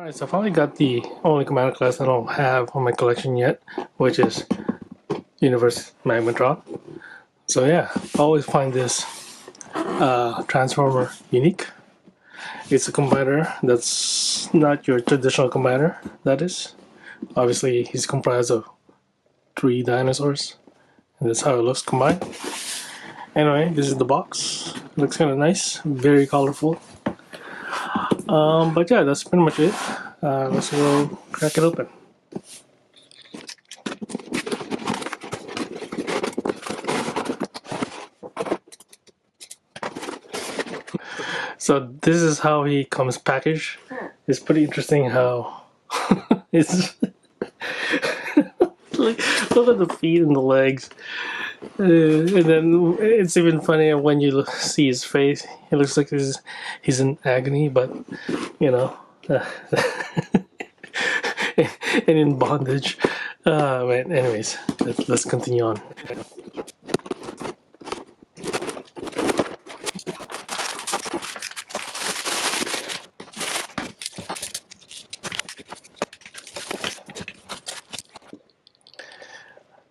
Alright, so I finally got the only commander class I don't have on my collection yet, which is Universe Magmatron. So yeah, I always find this Transformer unique. It's a combiner that's not your traditional combiner, that is. Obviously, he's comprised of 3 dinosaurs, and that's how it looks combined. Anyway, this is the box. It looks kind of nice, very colorful. But yeah, that's pretty much it. Let's go crack it open. So this is how he comes packaged. It's pretty interesting how it's like, look at the feet and the legs, and then it's even funnier when you see his face. It looks like he's in agony, but you know, and in bondage. Man, anyways, let's continue on.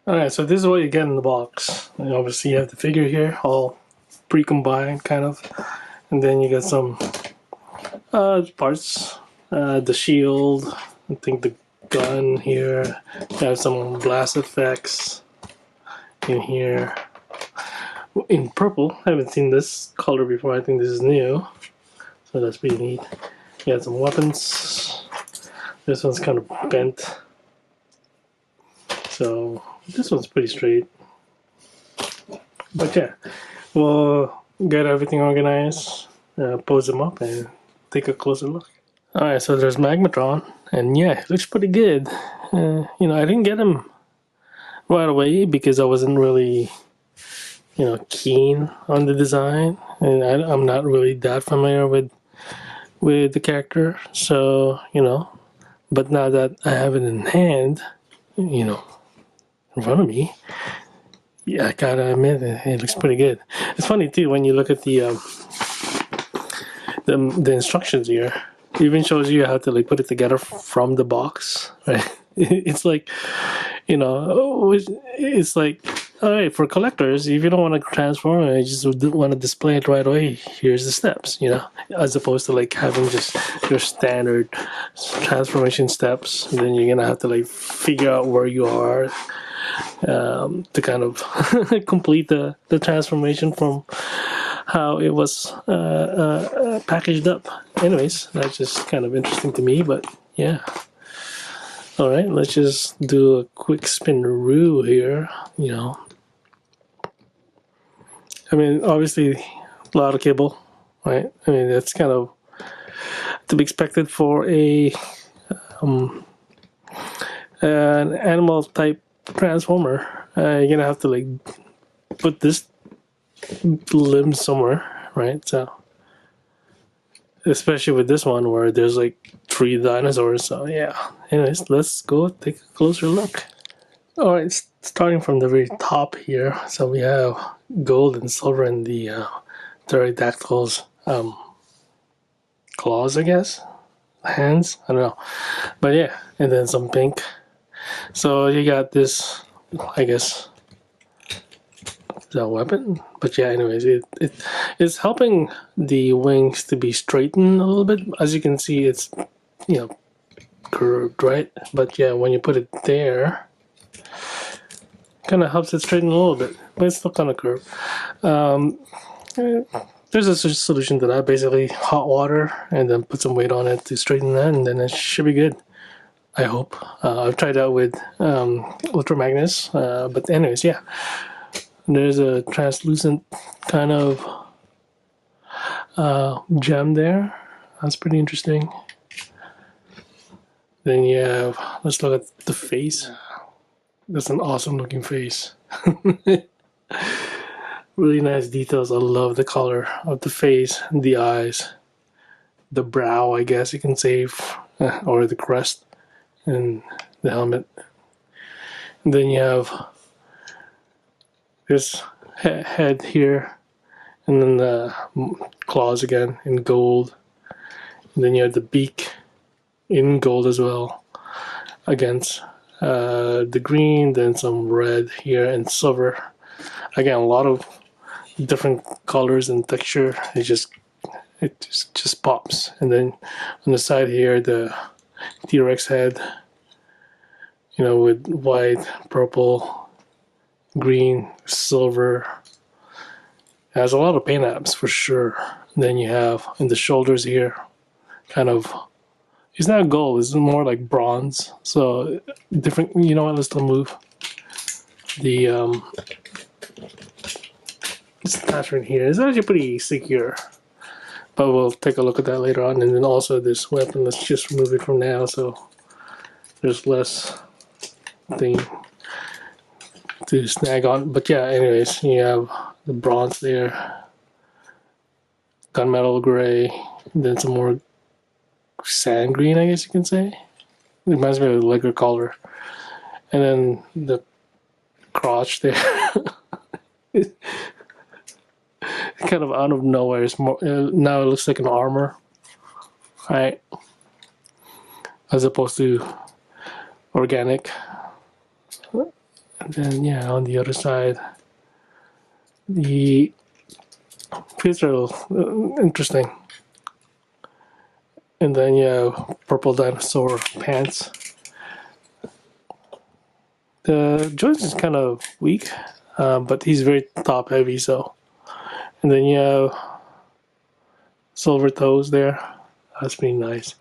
Alright, so this is what you get in the box. And obviously you have the figure here, all pre-combined kind of. And then you get some parts. The shield, I think the gun here. You have some blast effects in here. In purple, I haven't seen this color before, I think this is new. So that's pretty neat. You have some weapons. This one's kind of bent. So this one's pretty straight. But yeah, we'll get everything organized, pose them up, and take a closer look. Alright, so there's Magmatron, and yeah, it looks pretty good. You know, I didn't get him right away because I wasn't really, you know, keen on the design, and I'm not really that familiar with the character. So you know, but now that I have it in hand, you know, in front of me, yeah, I gotta admit it looks pretty good. It's funny too when you look at the instructions here. It even shows you how to like put it together from the box, right? It's like, you know, it's like, all right, for collectors, if you don't want to transform it, you just want to display it right away. Here's the steps, you know, as opposed to like having just your standard transformation steps. And then you're gonna have to like figure out where you are to kind of complete the transformation from how it was packaged up. Anyways, that's just kind of interesting to me, but yeah. Alright, let's just do a quick spin-a-roo here, you know. I mean, obviously, a lot of cable, right? I mean, that's kind of to be expected for an animal type transformer. You're gonna have to like put this limb somewhere, right? So, especially with this one where there's like 3 dinosaurs. So yeah. Anyways, let's go take a closer look. All right, starting from the very top here. So we have gold and silver in the pterodactyl's claws, I guess, hands. I don't know, but yeah, and then some pink. So you got this, I guess, the weapon. But yeah, anyways, it's helping the wings to be straightened a little bit. As you can see, it's, you know, curved, right? But yeah, when you put it there, kind of helps it straighten a little bit, but it's still kind of curved. There's a solution to that, basically hot water and then put some weight on it to straighten that, and then it should be good, I hope. I've tried that with Ultra Magnus, but anyways, yeah. There's a translucent kind of gem there. That's pretty interesting. Then you have, let's look at the face. That's an awesome looking face. Really nice details. I love the color of the face, the eyes, the brow, I guess you can say, or the crest, and the helmet. And then you have this head here, and then the claws again in gold. And then you have the beak in gold as well against the green, then some red here and silver. Again, a lot of different colors and texture. It just pops. And then on the side here, the T-Rex head, with white, purple, green, silver. It has a lot of paint apps for sure. And then you have in the shoulders here, kind of, it's not gold, it's more like bronze. So different. You know what? Let's still move the this attachment here. It's actually pretty secure, but we'll take a look at that later on. And then also this weapon, let's just remove it from now, so there's less thing to snag on. But yeah, anyways, you have the bronze there, gunmetal gray, and then some more sand green, I guess you can say. It reminds me of the liquor color. And then the crotch there. It's kind of out of nowhere. It's more, now it looks like an armor, right? As opposed to organic. And then yeah, on the other side, the feet are interesting. And then you have purple dinosaur pants. The joint is kind of weak, but he's very top heavy, so. And then you have silver toes there. That's pretty nice.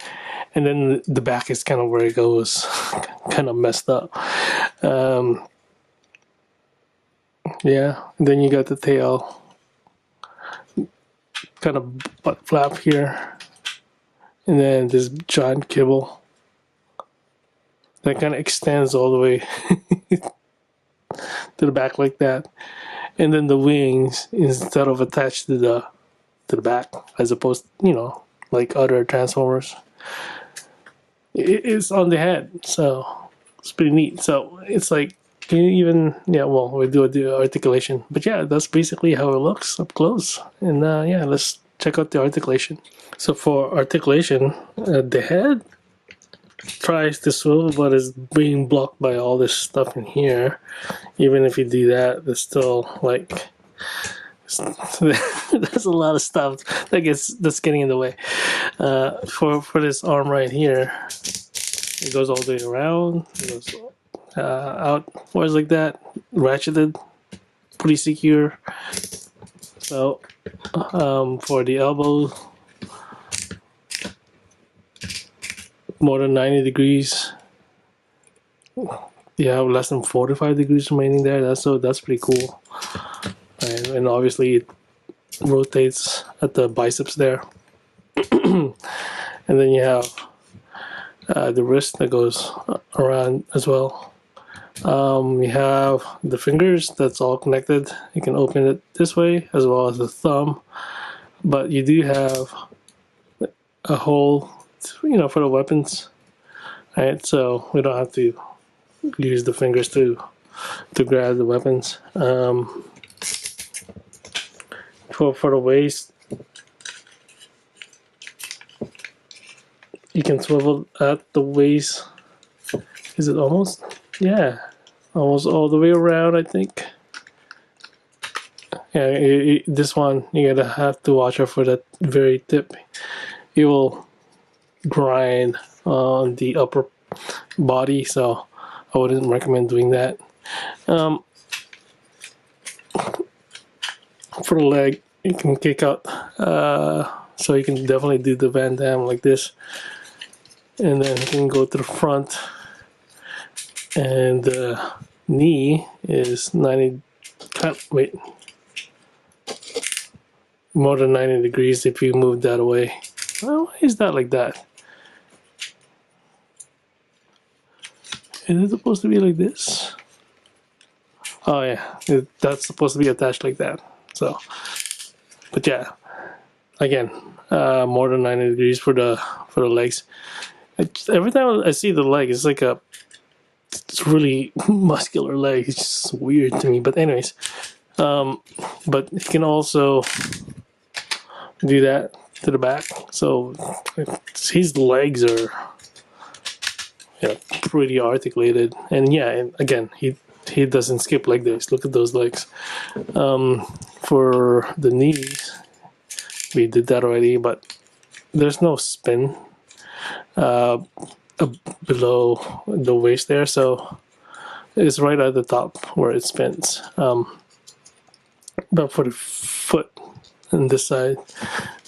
And then the back is kind of where it goes, kind of messed up. Yeah, and then you got the tail, kind of butt flap here. And then this giant kibble that kind of extends all the way to the back like that. And then the wings, instead of attached to the back, as opposed, like other Transformers, it's on the head. So it's pretty neat. So it's like, can you even, we do the articulation. But yeah, that's basically how it looks up close. And yeah, let's check out the articulation. So for articulation, the head tries to swivel, but is being blocked by all this stuff in here. Even if you do that, there's still like there's a lot of stuff that's getting in the way. For this arm right here, it goes all the way around. It goes outwards like that, ratcheted, pretty secure. So for the elbow, more than 90 degrees. You have less than 45 degrees remaining there. That's pretty cool. And obviously it rotates at the biceps there. And then you have the wrist that goes around as well. You have the fingers that's all connected. You can open it this way as well as the thumb. But you do have a hole, for the weapons. Right, so we don't have to use the fingers to grab the weapons. For the waist, you can swivel at the waist. Is it almost? Yeah, almost all the way around, I think. Yeah, this one you gotta have to watch out for that very tip. It will grind on the upper body, so I wouldn't recommend doing that. For the leg, you can kick out, so you can definitely do the Van Damme like this, and then you can go to the front, and the knee is 90. Wait, more than 90 degrees if you move that away. Well, why is that like that? Is it supposed to be like this? Oh yeah, that's supposed to be attached like that. So, but yeah, again, more than 90 degrees for the legs. Every time I see the leg, it's like it's really muscular leg. It's just weird to me. But anyways, but you can also do that to the back. So his legs are pretty articulated. And yeah, and again, he doesn't skip like this. Look at those legs. For the knees, we did that already, but there's no spin below the waist there, so it's right at the top where it spins. But for the foot on this side,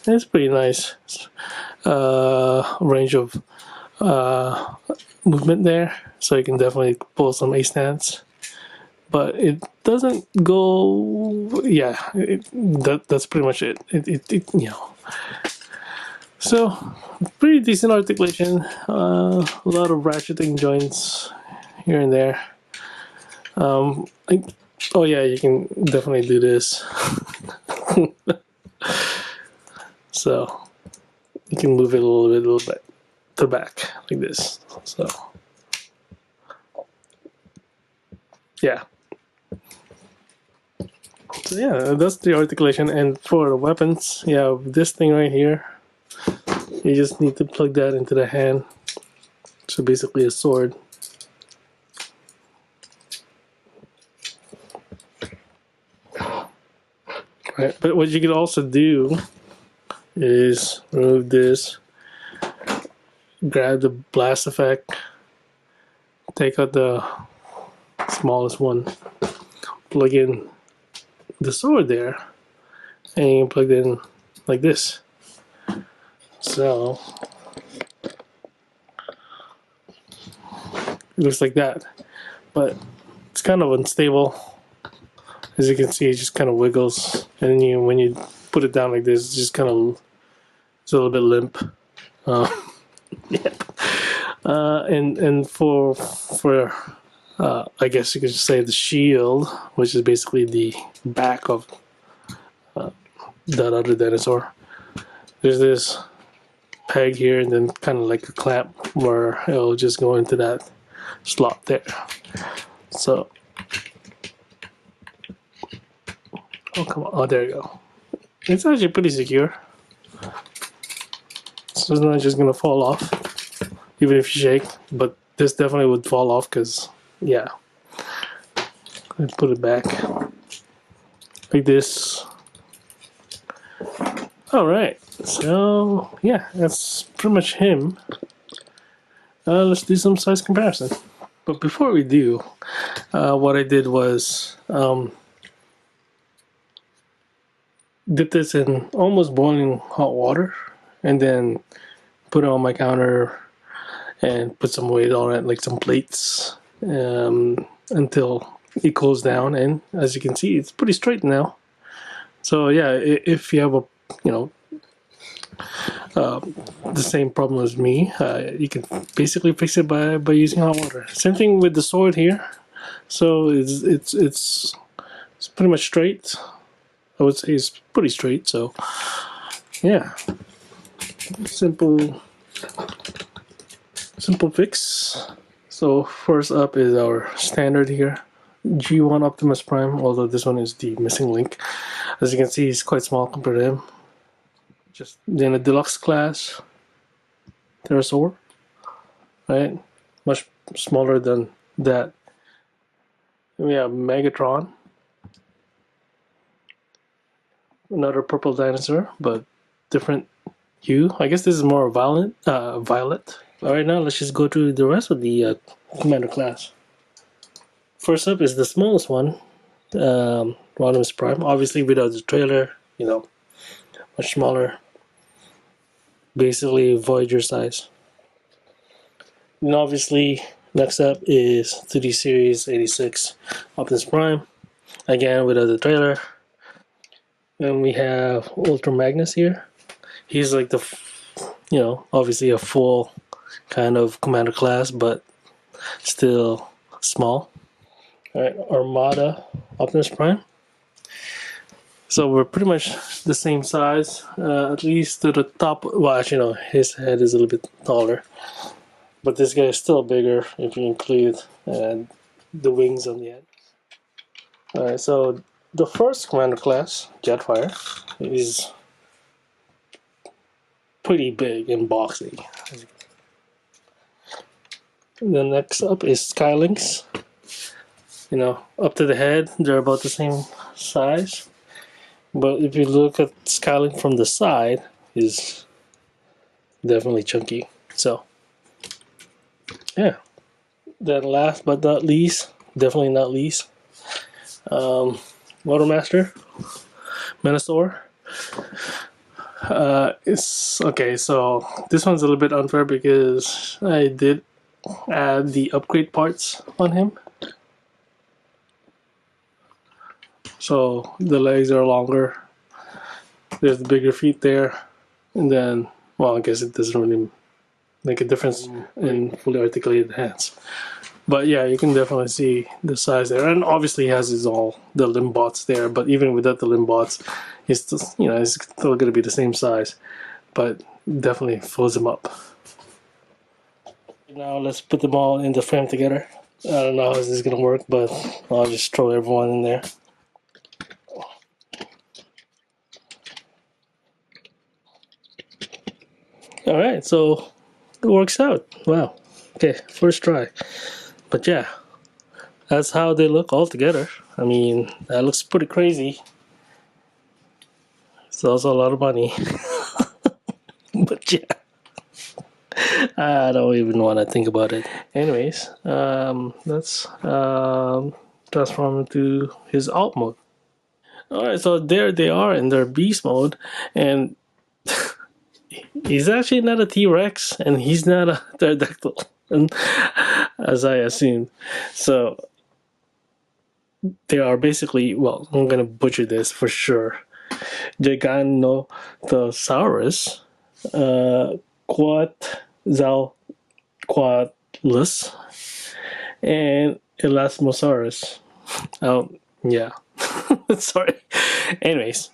it's pretty nice range of movement there, so you can definitely pull some A stance. But it doesn't go. Yeah, that's pretty much it. So pretty decent articulation. A lot of ratcheting joints here and there. Oh yeah, you can definitely do this. So you can move it a little bit to the back like this. So yeah. So yeah, that's the articulation. And for the weapons, yeah, this thing right here, you just need to plug that into the hand. So basically a sword. Right. But what you can also do is remove this, grab the blast effect, take out the smallest one, plug in the sword there, and you can plug it in like this. So it looks like that, but it's kind of unstable. As you can see, it just kind of wiggles, and then when you put it down like this, it's just kind of, it's a little bit limp. Yeah. And for I guess you could just say the shield, which is basically the back of that other dinosaur. There's this peg here, and then kind of like a clamp where it'll just go into that slot there. So, oh come on, oh there you go. It's actually pretty secure, so it's not just gonna fall off, even if you shake. But this definitely would fall off because, yeah. I put it back like this. All right, so yeah, that's pretty much him. Let's do some size comparison. But before we do, what I did was dip this in almost boiling hot water, and then put it on my counter and put some weight on it, like some plates, until it cools down. And as you can see, it's pretty straight now. So yeah, if you have a the same problem as me, you can basically fix it by using hot water. Same thing with the sword here. So it's pretty much straight. I would say it's pretty straight. So yeah, simple fix. So first up is our standard here, G1 Optimus Prime, although this one is the missing link. As you can see, he's quite small compared to him. Just in a deluxe class, pterosaur, right? Much smaller than that. We have Magmatron, another purple dinosaur, but different hue. I guess this is more violet. All right, now let's just go through the rest of the commander class. First up is the smallest one, Optimus Prime. Obviously, without the trailer, much smaller. Basically, Voyager size. And obviously, next up is 3D Series 86 Optimus Prime. Again, without the trailer. Then we have Ultra Magnus here. He's like the, obviously a full kind of commander class, but still small. Alright, Armada Optimus Prime. So we're pretty much the same size, at least to the top. Well, actually, no, his head is a little bit taller. But this guy is still bigger if you include the wings on the end. Alright, so the first commander class, Jetfire, is pretty big and boxy. The next up is Skylynx. You know, up to the head, they're about the same size. But if you look at Skylink from the side, is definitely chunky. So yeah. Then last but not least, definitely not least, Motormaster, Menasor. It's okay. So this one's a little bit unfair because I did add the upgrade parts on him. So the legs are longer. There's the bigger feet there, and then well, I guess it doesn't really make a difference in fully articulated hands. But yeah, you can definitely see the size there, and obviously he has his all the limb bots there. But even without the limb bots, he's still, it's still going to be the same size. But definitely fills him up. Now let's put them all in the frame together. I don't know how this is going to work, but I'll just throw everyone in there. All right, so it works out. Wow. Okay, first try. But yeah, that's how they look all together. I mean, that looks pretty crazy. It's also a lot of money. But yeah, I don't even want to think about it. Anyways, let's transform into his alt mode. Alright, so there they are in their beast mode, and he's actually not a T-Rex, and he's not a pterodactyl, as I assumed. So they are basically, well, I'm gonna butcher this for sure. Giganotosaurus, Quetzalcoatlus, and Elasmosaurus. Oh, yeah. Sorry. Anyways,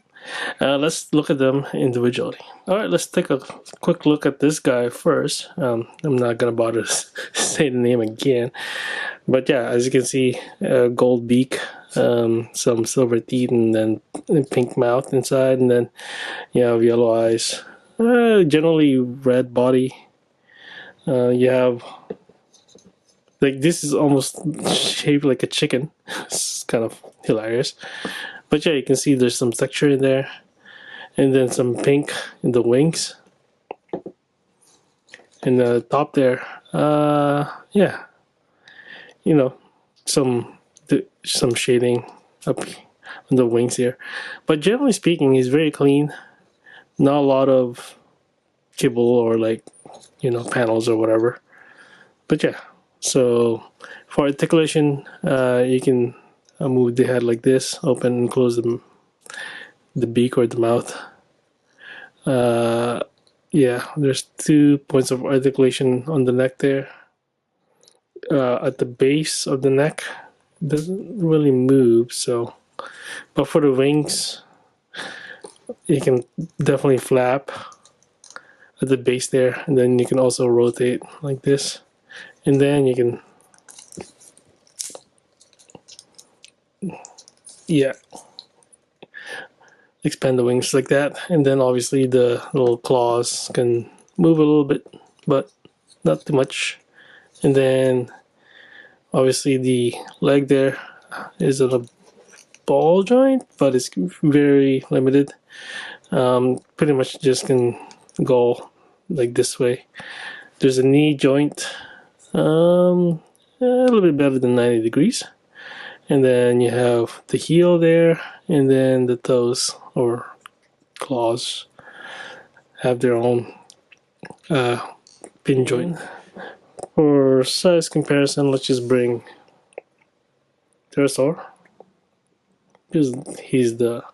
let's look at them individually. All right, let's take a quick look at this guy first. I'm not gonna bother to say the name again, but yeah, as you can see, gold beak, some silver teeth, and then pink mouth inside, and then you have yellow eyes. Generally red body. You have like this is almost shaped like a chicken. It's kind of hilarious. But yeah, you can see there's some texture in there. And then some pink in the wings. And the top there. Yeah. You know, some shading up on the wings here. But generally speaking, he's very clean. Not a lot of kibble or like, panels or whatever. But yeah. So for articulation, you can move the head like this, open and close the beak or the mouth. Yeah, there's 2 points of articulation on the neck there. At the base of the neck, it doesn't really move. So, but for the wings, you can definitely flap at the base there, and then you can also rotate like this, and then you can, yeah, expand the wings like that, and then obviously the little claws can move a little bit, but not too much. And then obviously the leg there is on a ball joint, but it's very limited. Pretty much just can go like this way. There's a knee joint, a little bit better than 90 degrees. And then you have the heel there, and then the toes or claws have their own pin joint. For size comparison, let's just bring pterosaur, because he's the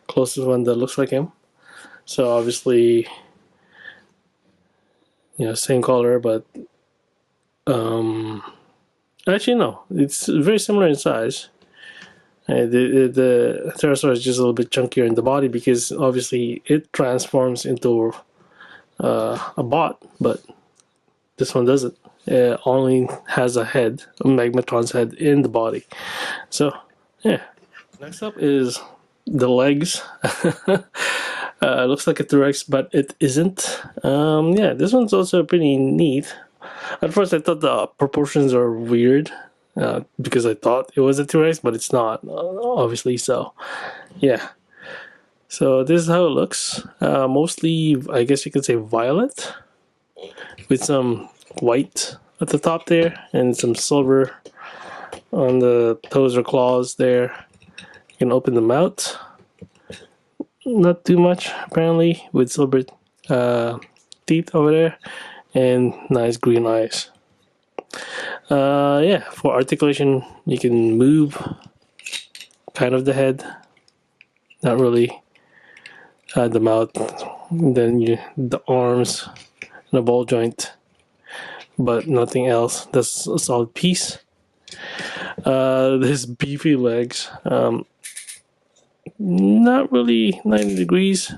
closest one that looks like him. So obviously, same color, but actually no, it's very similar in size. The pterosaur is just a little bit chunkier in the body because obviously it transforms into a bot, but this one doesn't. It only has a head, a Magmatron's head in the body. So yeah. Next up is the legs. Looks like a T-Rex, but it isn't. Yeah, this one's also pretty neat. At first I thought the proportions are weird because I thought it was a T-Rex, but it's not, obviously. So yeah, so this is how it looks. Mostly, I guess you could say violet with some white at the top there and some silver on the toes or claws there. You can open them out. Not too much, apparently, with silver teeth over there and nice green eyes. Yeah, for articulation, you can move kind of the head, not really. The mouth, then the arms, and the ball joint, but nothing else. That's a solid piece. His beefy legs, not really 90 degrees.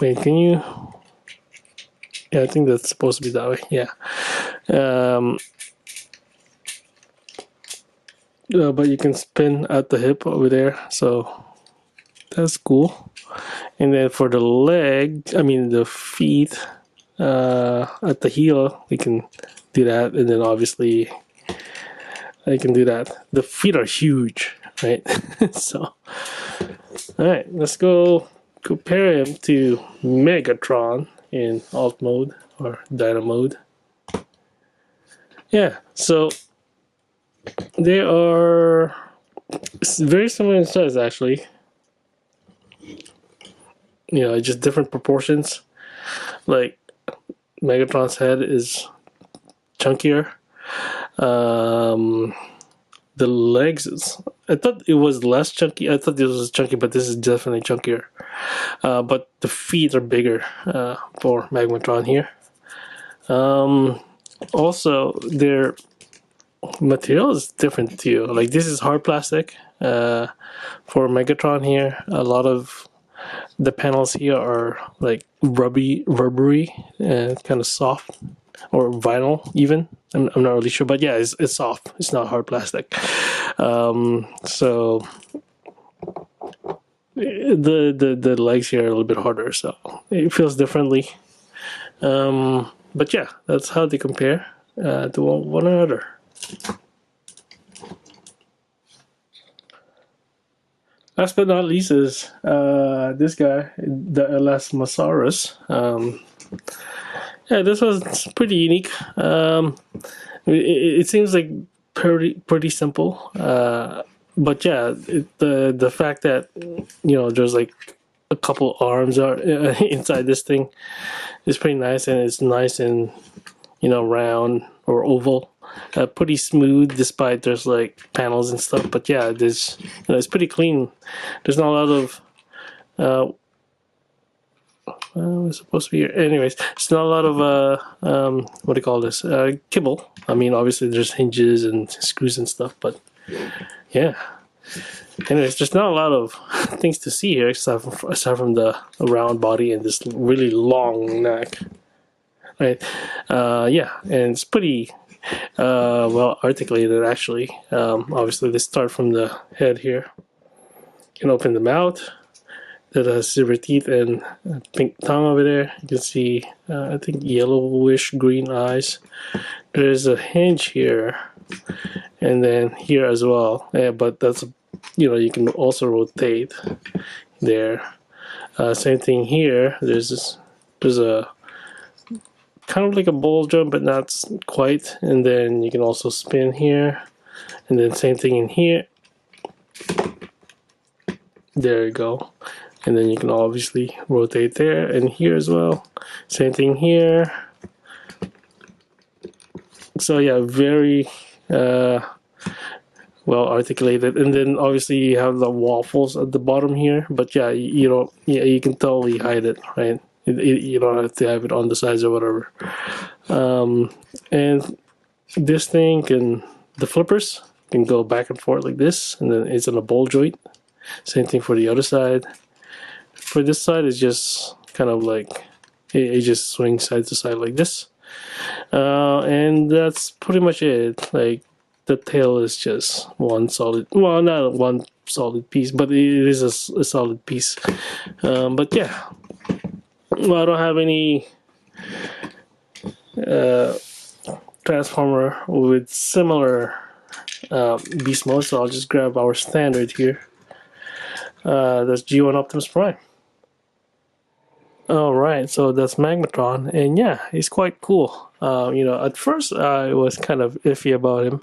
Wait, can you? Yeah, I think that's supposed to be that way. Yeah. But you can spin at the hip over there, so that's cool. And then for the the feet, at the heel, we can do that, and then obviously I can do that. The feet are huge, right? So, all right, let's go compare him to Megatron in alt mode or dyno mode. Yeah, so they are very similar in size, actually. Just different proportions. Like Megatron's head is chunkier. The legs I thought it was less chunky. I thought this was chunky, but this is definitely chunkier. But the feet are bigger for Magmatron here. Also, their material is different too. Like this is hard plastic. For Megatron here, a lot of the panels here are like rubbery, and kind of soft, or vinyl even. I'm not really sure, but yeah, it's soft. It's not hard plastic. So the legs here are a little bit harder, so it feels differently. But yeah, that's how they compare to one another. Last but not least is this guy, the Elasmosaurus. Yeah, this was pretty unique. It seems like pretty simple, but yeah, the fact that there's like a couple arms are inside this thing is pretty nice, and it's nice and round or oval. Pretty smooth despite there's like panels and stuff, but yeah, there's it's pretty clean. There's not a lot of it's supposed to be here. Anyways, it's not a lot of what do you call this? Kibble. I mean, obviously there's hinges and screws and stuff, but yeah. Anyways, there's not a lot of things to see here aside from the round body and this really long neck. Right? Yeah, and it's pretty well articulated actually. Obviously, they start from the head here. You can open the mouth. That has silver teeth and a pink tongue over there. You can see, I think, yellowish green eyes. There's a hinge here, and then here as well. Yeah, but that's you can also rotate there. Same thing here. There's a kind of like a ball joint, but not quite. And then you can also spin here, and then same thing in here. There you go. And then you can obviously rotate there and here as well. Same thing here. So yeah, very well articulated. And then obviously you have the waffles at the bottom here. But yeah, you can totally hide it, right? You don't have to have it on the sides or whatever. And this thing the flippers can go back and forth like this, and then it's on a ball joint. Same thing for the other side. For this side, it's just kind of like it just swings side to side like this, and that's pretty much it. Like the tail is just one solid, well, not one solid piece, but it is a solid piece. But yeah, well, I don't have any transformer with similar beast mode, so I'll just grab our standard here. That's G1 Optimus Prime. Alright, so that's Magmatron, and yeah, he's quite cool. At first I was kind of iffy about him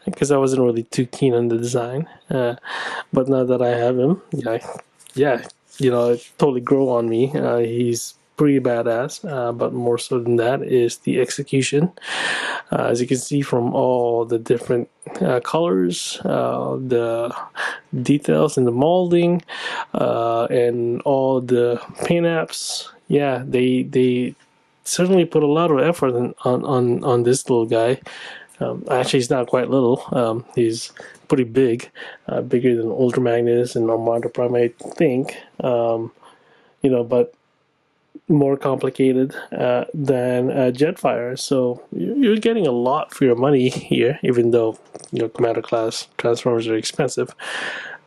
because I wasn't really too keen on the design. But now that I have him, yeah, it totally grew on me. He's pretty badass, but more so than that is the execution. As you can see from all the different colors, the details in the molding, and all the paint apps. Yeah, they certainly put a lot of effort on this little guy. Actually, he's not quite little. He's pretty big, bigger than Ultra Magnus and Armada Prime, I think. But more complicated than Jetfire. So you're getting a lot for your money here, even though Commander class Transformers are expensive.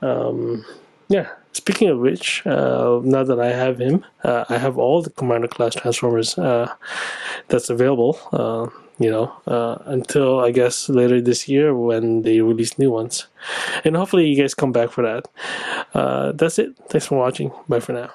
Yeah. Speaking of which, now that I have him, I have all the Commander class Transformers that's available. Until I guess later this year when they release new ones, and hopefully you guys come back for that. That's it. Thanks for watching. Bye for now.